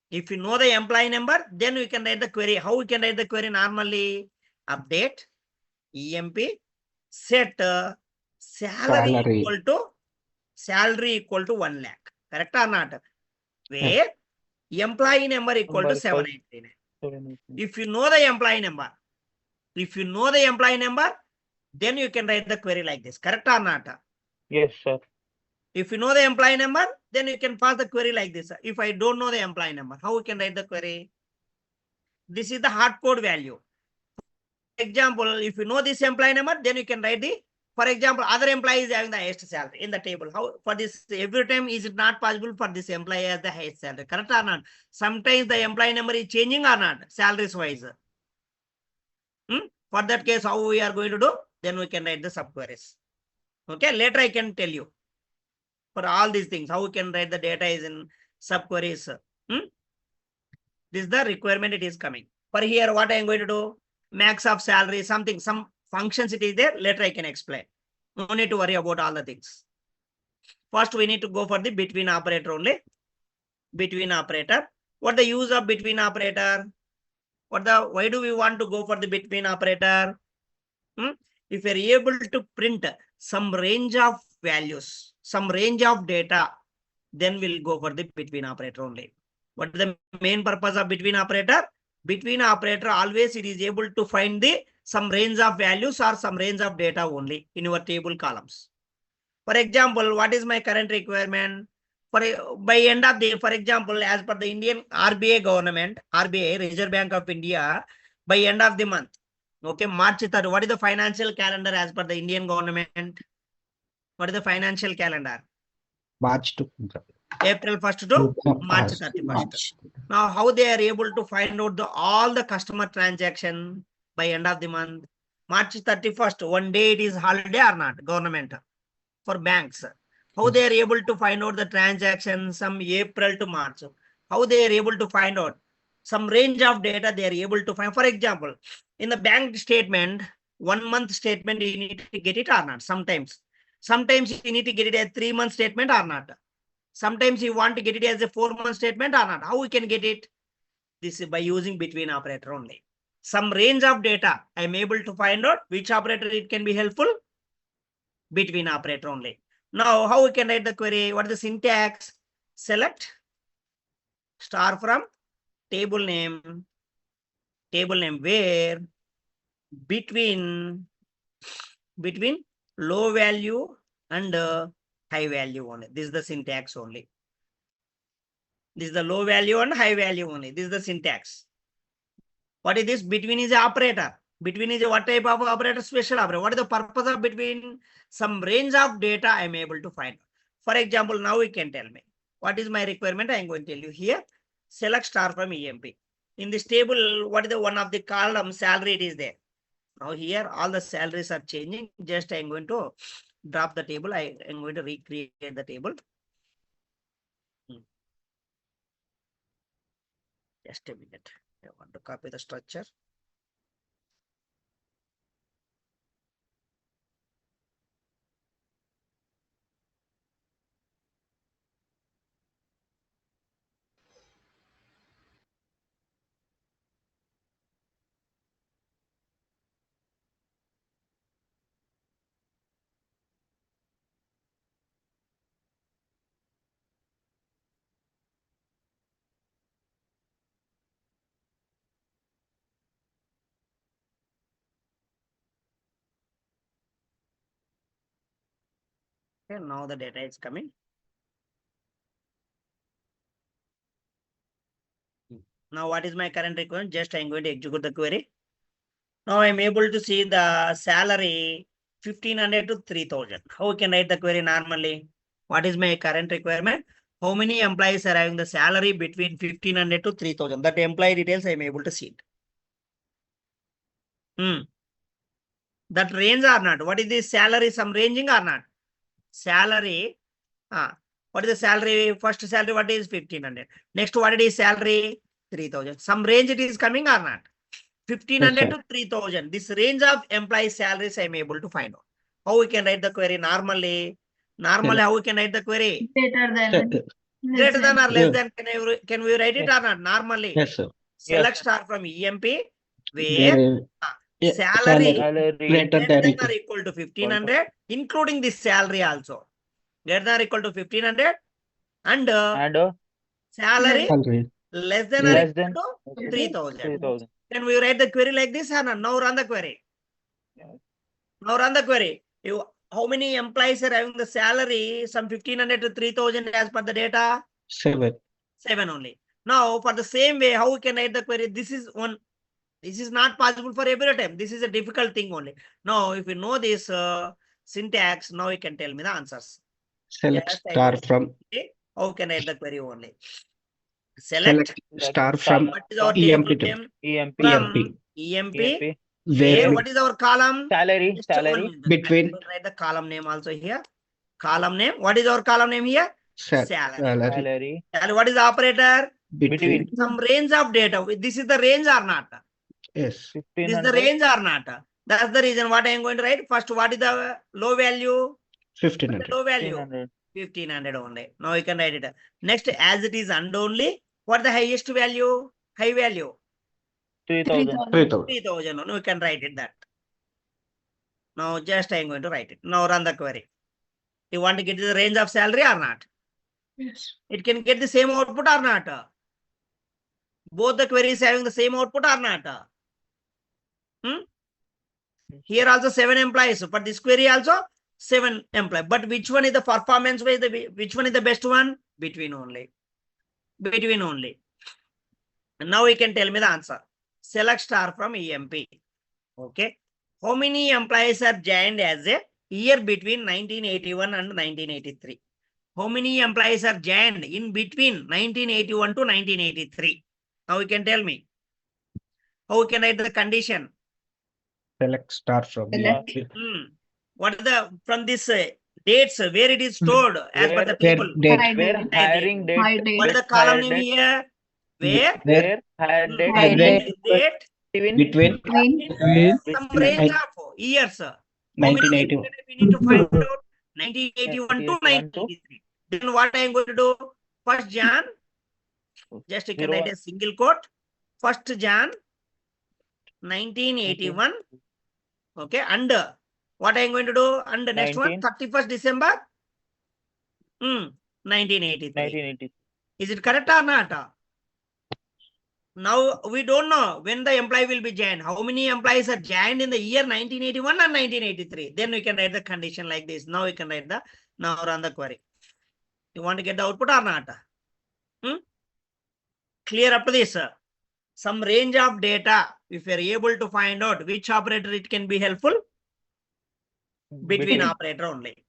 If you know the employee number, then we can write the query. How we can write the query normally? Update EMP set salary equal to 1 lakh. Correct or not? Where employee number equal to 789. If you know the employee number, then you can write the query like this. Correct or not? Yes, sir. If you know the employee number, then you can pass the query like this. If I don't know the employee number, how we can write the query? This is the hard code value. For example, if you know this employee number, then you can write the, for example, other employee is having the highest salary in the table. How for this every time is it not possible for this employee has the highest salary? Correct or not? Sometimes the employee number is changing or not, salaries wise. For that case, how we are going to do? Then we can write the subqueries. Okay, later I can tell you. For all these things, how we can write the data is in subqueries. This is the requirement it is coming. For here, what I am going to do? Max of salary, something, some functions it is there. Later I can explain. No need to worry about all the things. First, we need to go for the between operator only. Between operator. What the use of between operator? Why do we want to go for the between operator? If we are able to print some range of values, some range of data, then we'll go for the between operator only. What is the main purpose of between operator? Between operator, always it is able to find the some range of values or some range of data only in your table columns. For example, what is my current requirement? By end of the, for example, as per the Indian RBI government, RBI, Reserve Bank of India, by end of the month, okay, March 3rd, what is the financial calendar as per the Indian government? What is the financial calendar? March to April 1st to March 31st. Now, how they are able to find out all the customer transaction by end of the month? March 31st, one day it is holiday or not, government, for banks. How they are able to find out the transaction some April to March? How they are able to find out? Some range of data they are able to find. For example, in the bank statement, 1 month statement, you need to get it or not? Sometimes you need to get it as 3 month statement or not? Sometimes you want to get it as a 4 month statement or not? How we can get it? This is by using between operator only. Some range of data, I am able to find out which operator it can be helpful. Between operator only. Now, how we can write the query? What is the syntax? Select star from table name where between low value and high value only. This is the syntax only. This is the low value and high value only. This is the syntax. What is this? Between is an operator. Between is a what type of operator? Special operator. What is the purpose of between? Some range of data I am able to find. For example, now you can tell me. What is my requirement? I am going to tell you here. Select star from EMP. In this table, what is the one of the column salary it is there. Now here all the salaries are changing. Just I am going to drop the table. I am going to recreate the table. Just a minute. I want to copy the structure. Okay, now the data is coming. Now, what is my current requirement? Just I am going to execute the query. Now I am able to see the salary 1500 to 3000. How we can write the query normally? What is my current requirement? How many employees are having the salary between 1500 to 3000? That employee details I am able to see it. That range or not? What is the salary? Some ranging or not? Salary. What is the salary? First salary, what is 1500? Next, what is salary? 3000. Some range it is coming or not? 1500 to 3000. This range of employee salaries I am able to find out. How we can write the query normally? How we can write the query? Greater than. Greater than or less Yeah. than, can we write it or not? Normally, Yes, sir. select star from EMP where There is yeah, salary Salary greater less than than equal. or equal to 1500, including the salary also. Greater than or equal to 1500 and and salary Salary. less than or less equal than to 3000. 3,000. Can we write the query like this or not? Now run the query. Now run the query. How many employees are having the salary? Some 1500 to 3000 as per the data? 7. 7 only. Now, for the same way, how we can write the query? This is one. This is not possible for every time. This is a difficult thing only. Now, if you know this syntax, now you can tell me the answers. Select Yes, I star will. from How can I write the query only? Select. star from What is our EMP table to name? EMP. From EMP. EMP. EMP. Where Where what is our column? Salary. Just one Salary. minute. Between- I will write the column name also here. Column name. What is our column name here? Salary. Salary. And what is the operator? between. Some range of data. This is the range or not? Yes. This is the 1500. range or not? That's the reason what I am going to write. First, what is the low value? What is 1500. the low value? 1500. 1500 only. Now you can write it. Next, as it is and only, what the highest value? High value. 3,000. 3000. 3000. No, you can write it that. Now just I am going to write it. Now run the query. You want to get the range of salary or not? Yes. It can get the same output or not? Both the queries having the same output or not? Here also 7 employees. For this query also 7 employees. But which one is the performance wise? Which one is the best one? Between only. Between only. And now you can tell me the answer. Select star from EMP. Okay. How many employees are joined as a year between 1981 and 1983? How many employees are joined in between 1981 to 1983? Now you can tell me. How we can write the condition? Select star from Select. EMP. What is the from this dates where it is stored as per the Where table? date. High Where date. hiring date. High date. What is the with column hire name date. here? Where? Where hire date. High date. Date. Between Some range of years. How many 1981. years we need to find out? 1981 to 1983. Then what I am going to do? First Jan. Just you can write a single quote. First Jan 1981. Okay. And what I am going to do? And the next one 31st December 1983. 1980. Is it correct or not? Now we don't know when the employee will be joined. How many employees are joined in the year 1981 and 1983? Then we can write the condition like this. Now we can write the, now run the query. You want to get the output or not? Clear up to this. Some range of data, if you are able to find out which operator it can be helpful, between operator only.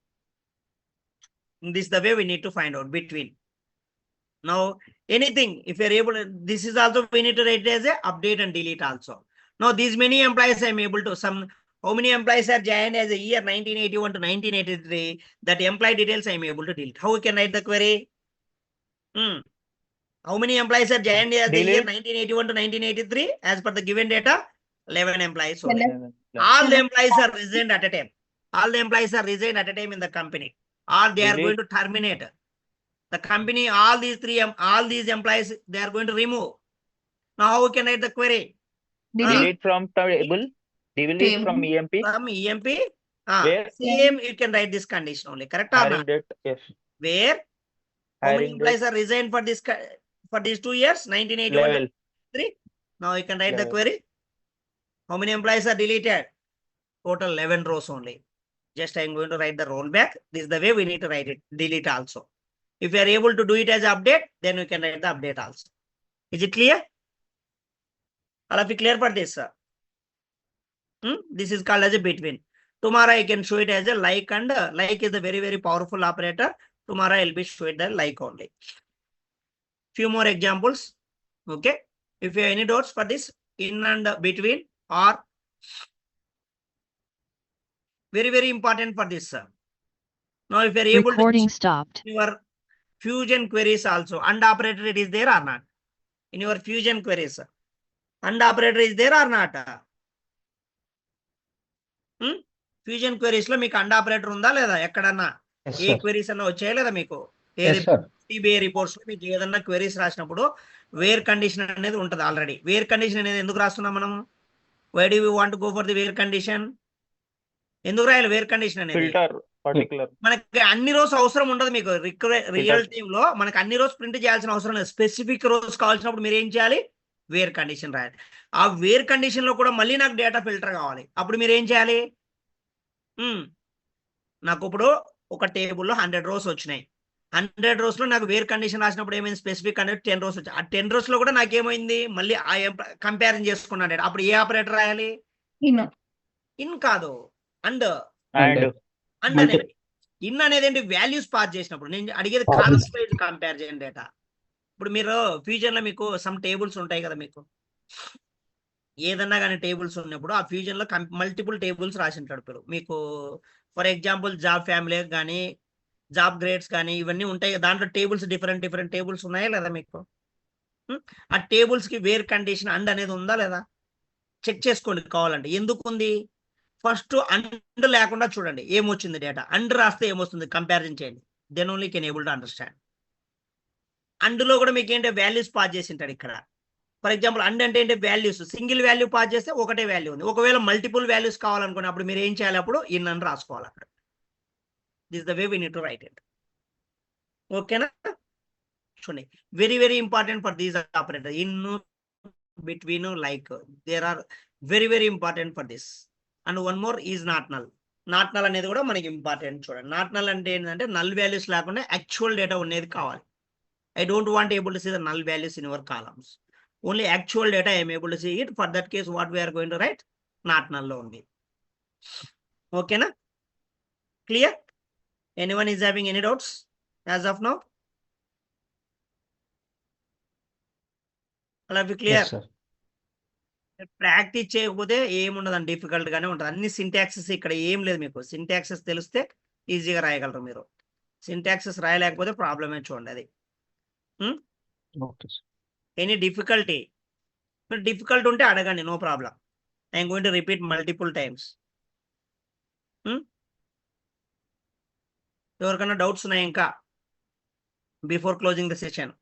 This is the way we need to find out between. Now, anything, if you're able to, this is also, we need to write as a update and delete also. Now, these many employees I'm able to, how many employees are joined as a year 1981 to 1983, that employee details I'm able to delete. How we can write the query? How many employees are joined as the year 1981 to 1983 as per the given data? 11 employees. Only. All the employees are resigned at a time. All the employees are resigned at a time in the company. Or they are going to terminate. The company, all these employees, they are going to remove. Now, how we can write the query? Delete from table. Delete from EMP. From EMP. Where? Same, you can write this condition only. Correct or Hiring not? date. Yes. Where? How many Hiring employees date. are resigned for this for these 2 years? 1981 Level. 3. Now you can write the Level. query. How many employees are deleted? Total 11 rows only. Just I am going to write the rollback. This is the way we need to write it. Delete also. If you are able to do it as update, then we can write the update also. Is it clear? All of you clear for this, sir? This is called as a between. Tomorrow I can show it as a like, and like is a very, very powerful operator. Tomorrow I'll be showing the like only. Few more examples. Okay. If you have any doubts for this, in and between, or very, very important for this, sir. Now, if you are able to stopped. your fusion queries also, and operator it is there or not? In your fusion queries, and operator is there or not? Fusion queries lo meeku and operator unda leda ekkadana? Yes, A sir. Queries అన్న వచ్చాయా లేదా మీకు? Yes, sir. MTBA reports లో మీకు ఏదన్నా queries రాసినప్పుడు wear condition అనేది ఉంటుంది ఆల్రెడీ. వేర్ కండిషన్ అనేది ఎందుకు రాస్తున్నాం మనం? Why do we want go for the where condition? ఎందుకు రాయాలి వేర్ కండిషన్ అనేది? Filter particular. మనకి అన్ని రోజు అవసరం ఉండదు మీకు. రియల్ టైమ్ లో మనకి అన్ని రోజు ప్రింట్ చేయాల్సిన అవసరం లేదు. స్పెసిఫిక్ రోజు కావాల్సినప్పుడు మీరు ఏం చేయాలి? వేర్ కండిషన్ రాయాలి. ఆ వేర్ కండిషన్ లో కూడా మళ్ళీ నాకు డేటా ఫిల్టర్ కావాలి. అప్పుడు మీరు ఏం చేయాలి? నాకు ఇప్పుడు ఒక టేబుల్లో 100 రోస్ వచ్చినాయి. 100 రోస్ లో నాకు వేర్ కండిషన్ రాసినప్పుడు ఏమైంది? స్పెసిఫిక్ అనేది 10 రోస్ వచ్చాయి. ఆ 10 రోస్ లో కూడా నాకు ఏమైంది? మళ్ళీ ఆ కంపారిజన్ చేసుకున్నాను డేటా. అప్పుడు ఏ ఆపరేటర్ రాయాలి? ఇన్ కాదు, అండ్. అండ్ అండ్ అనేది ఇన్ అనేది ఏంటి? వాల్యూస్ పాస్ చేసినప్పుడు. నేను అడిగేది కాలమ్స్ వైజ్ కంపేర్ చేయండి డేటా. ఇప్పుడు మీరు ఫ్యూజన్ లో మీకు సమ్ టేబుల్స్ ఉంటాయి కదా, మీకు ఏదన్నా కానీ టేబుల్స్ ఉన్నప్పుడు ఆ ఫ్యూజన్ లో మల్టిపుల్ టేబుల్స్ రాసి ఉంటాడు మీరు. మీకు ఫర్ ఎగ్జాంపుల్ జాబ్ ఫ్యామిలీ కానీ జాబ్ గ్రేడ్స్ కానీ ఇవన్నీ ఉంటాయి. దాంట్లో టేబుల్స్ డిఫరెంట్ టేబుల్స్ ఉన్నాయా లేదా మీకు? ఆ టేబుల్స్ కి వేర్ కండిషన్ అండ్ అనేది ఉందా లేదా? చెక్ చేసుకోండి కావాలంటే. ఎందుకు ఉంది? ఫస్ట్ అండ్ లేకుండా చూడండి ఏమొచ్చింది డేటా. అండ్ రాస్తే ఏమొస్తుంది కంపారిజన్ చేయండి. Then only can able to understand. అండ్లో కూడా మీకు ఏంటంటే వాల్యూస్ పాస్ చేసి ఉంటాడు ఇక్కడ. ఫర్ ఎగ్జాంపుల్ అండ్ అంటే ఏంటి? వాల్యూస్. సింగిల్ వాల్యూ పాస్ చేస్తే ఒకటే వాల్యూ ఉంది. ఒకవేళ మల్టిపుల్ వాల్యూస్ కావాలనుకున్నప్పుడు మీరు ఏం చేయాలి? అప్పుడు ఇన్ అని రాసుకోవాలి అక్కడ. This the way we need to write it. ఓకేనా? చూడండి, very important for these operator. In, between, like, there are very important for this. And one more is not null. Not null అనేది కూడా మనకి important. చూడండి, not null అంటే ఏంటంటే null values లేకుండా actual data ఉండేది కావాలి. I don't want able to see the null values in our columns. Only actual data I am able to see it. For that case, what we are going to write? Not null only. Okay, na? Clear? Anyone is having any doubts as of now? All of you clear? Yes, sir. Practice చేయకపోతే ఏముండదండి, difficult గానే ఉంటుంది. అన్ని syntaxes ఇక్కడ ఏం లేదు. మీకు syntaxes తెలిస్తే ఈజీగా రాయగలరు మీరు. సింటాక్సెస్ రాయలేకపోతే ప్రాబ్లమే. చూడండి అది. Okay, sir. Any difficulty? Difficult ఉంటే అడగండి, no problem. I'm going to repeat multiple times. ఎవరికైనా డౌట్స్ ఉన్నాయి ఇంకా బిఫోర్ క్లోజింగ్ ద సెషన్?